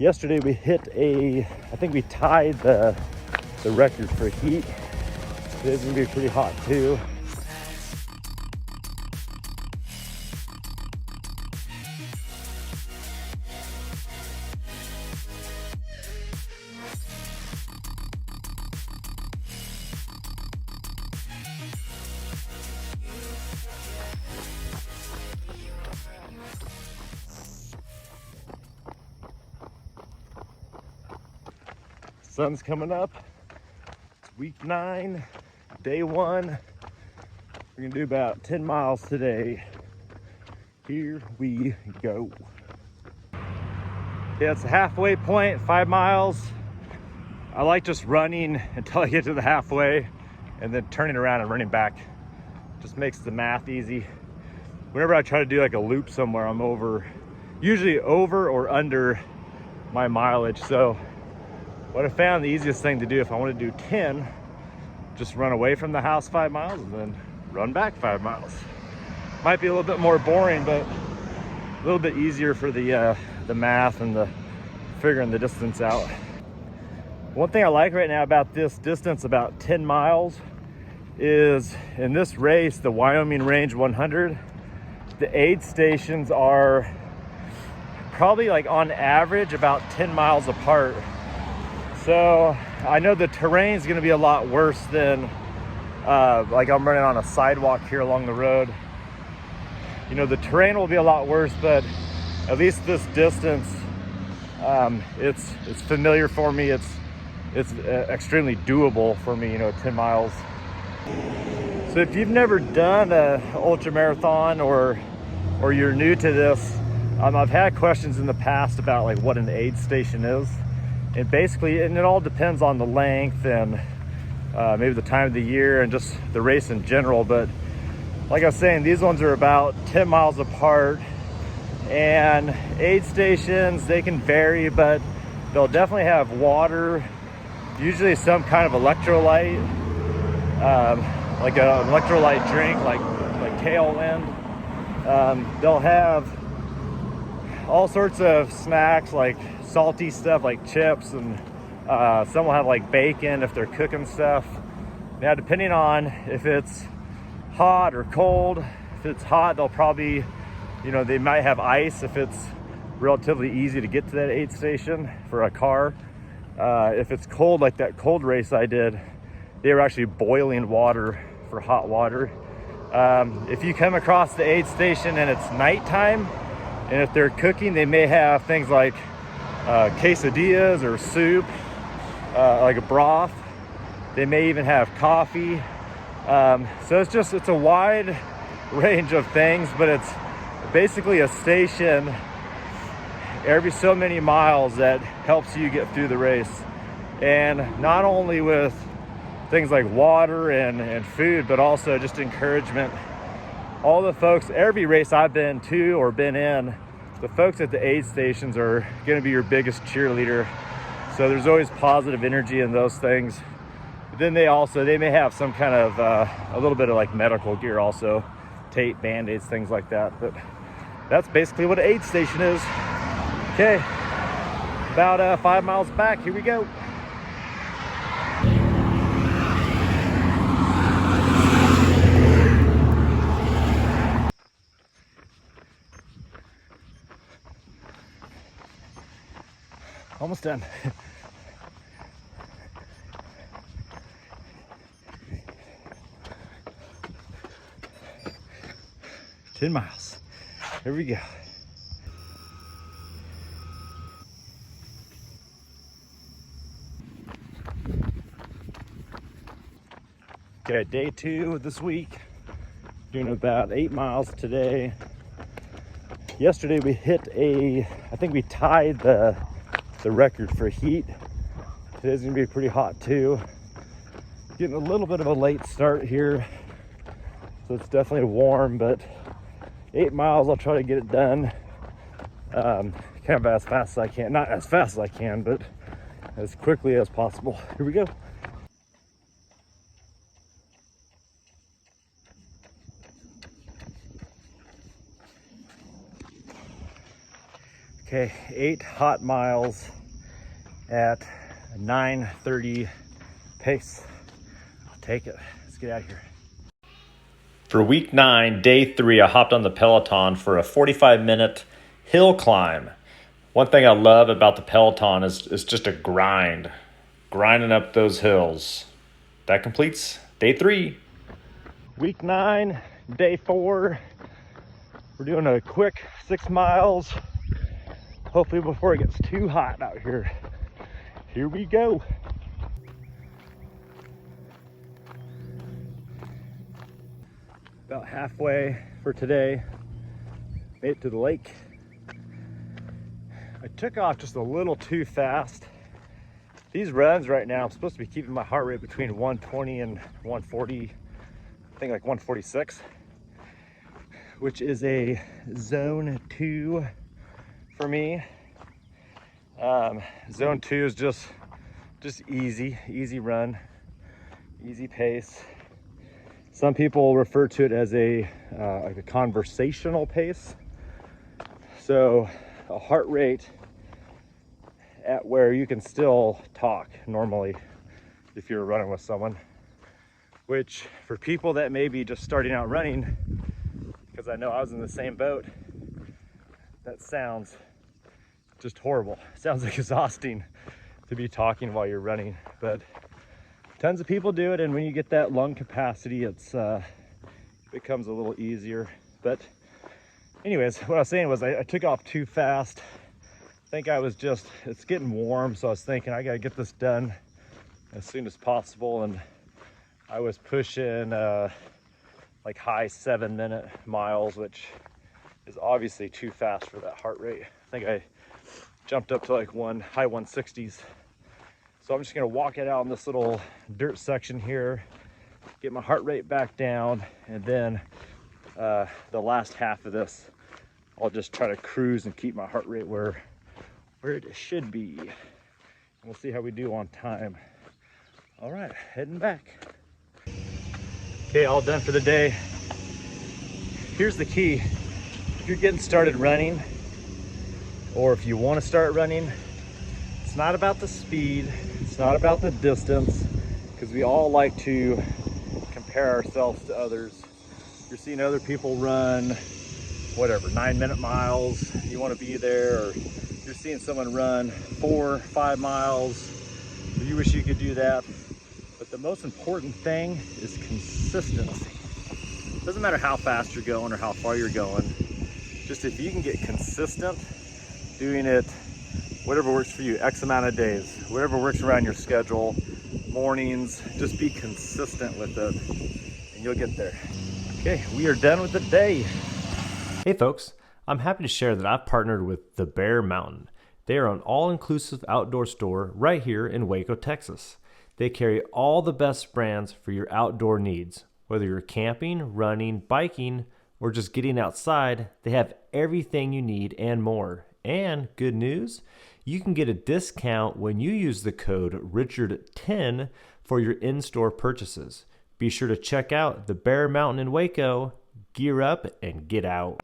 Yesterday we hit I think we tied the record for heat. Today's gonna be pretty hot too. Sun's coming up. It's week 9, day 1. We're gonna do about 10 miles today. Here we go. Yeah, it's a halfway point, 5 miles. I like just running until I get to the halfway and then turning around and running back. Just makes the math easy. Whenever I try to do like a loop somewhere, I'm usually over or under my mileage. So what I found the easiest thing to do if I want to do 10, just run away from the house 5 miles and then run back 5 miles. Might be a little bit more boring, but a little bit easier for the math and the figuring the distance out. One thing I like right now about this distance, about 10 miles, is in this race, the Wyoming Range 100, the aid stations are probably like on average about 10 miles apart. So I know the terrain is going to be a lot worse than like I'm running on a sidewalk here along the road. You know, the terrain will be a lot worse, but at least this distance, it's familiar for me. It's extremely doable for me, you know, 10 miles. So if you've never done a ultra marathon or you're new to this, I've had questions in the past about like what an aid station is. And basically, and it all depends on the length and maybe the time of the year and just the race in general. But like I was saying, these ones are about 10 miles apart. And aid stations, they can vary, but they'll definitely have water, usually some kind of electrolyte, like an electrolyte drink, like Tailwind. They'll have all sorts of snacks, like salty stuff like chips, and some will have like bacon if they're cooking stuff. Now, depending on if it's hot or cold, if it's hot, they'll probably, you know, they might have ice if it's relatively easy to get to that aid station for a car. If it's cold, like that cold race I did, they were actually boiling water for hot water. If you come across the aid station and it's nighttime, and if they're cooking, they may have things like quesadillas or soup, like a broth. They may even have coffee. So it's a wide range of things, but it's basically a station every so many miles that helps you get through the race. And not only with things like water and food, but also just encouragement. All the folks, every race I've been to or been in, the folks at the aid stations are going to be your biggest cheerleader. So there's always positive energy in those things. But then they may have some kind of a little bit of like medical gear also, tape, band-aids, things like that. But that's basically what an aid station is. Okay, about 5 miles back, here we go. Almost done. Ten miles. Here we go. Okay, day 2 this week. Doing about 8 miles today. Yesterday we hit I think we tied the record for heat. Today's gonna be pretty hot too. Getting a little bit of a late start here, so it's definitely warm, but 8 miles, I'll try to get it done kind of as fast as I can. Not as fast as I can, but as quickly as possible. Here we go. Okay, 8 hot miles at a 9:30 pace. I'll take it. Let's get out of here. For week 9, day 3, I hopped on the Peloton for a 45-minute hill climb. One thing I love about the Peloton is just a grinding up those hills. That completes day 3. Week 9, day 4. We're doing a quick 6 miles. Hopefully before it gets too hot out here. Here we go. About halfway for today. Made it to the lake. I took off just a little too fast. These runs right now, I'm supposed to be keeping my heart rate between 120 and 140. I think like 146, which is a zone 2 for me. Zone 2 is just easy run, easy pace. Some people refer to it as like a conversational pace. So a heart rate at where you can still talk normally if you're running with someone, which for people that may be just starting out running, because I know I was in the same boat, that sounds just horrible. It sounds exhausting to be talking while you're running, but tons of people do it, and when you get that lung capacity, it's becomes a little easier. But anyways, what I was saying was I took off too fast. I think I was it's getting warm, so I was thinking I gotta get this done as soon as possible, and I was pushing like high 7-minute miles, which is obviously too fast for that heart rate. I think I jumped up to like high 160s. So I'm just gonna walk it out in this little dirt section here, get my heart rate back down, and then the last half of this, I'll just try to cruise and keep my heart rate where it should be. We'll see how we do on time. All right, heading back. Okay, all done for the day. Here's the key. If you're getting started running, or if you want to start running, it's not about the speed, it's not about the distance, because we all like to compare ourselves to others. You're seeing other people run, whatever, 9-minute miles, you want to be there, or you're seeing someone run 4 or 5 miles, you wish you could do that. But the most important thing is consistency. It doesn't matter how fast you're going or how far you're going, just if you can get consistent doing it, whatever works for you, X amount of days, whatever works around your schedule, mornings, just be consistent with it and you'll get there. Okay, we are done with the day. Hey folks, I'm happy to share that I've partnered with the Bear Mountain. They are an all-inclusive outdoor store right here in Waco, Texas. They carry all the best brands for your outdoor needs. Whether you're camping, running, biking, or just getting outside, they have everything you need and more. And good news, you can get a discount when you use the code Richard10 for your in-store purchases. Be sure to check out the Bear Mountain in Waco. Gear up and get out.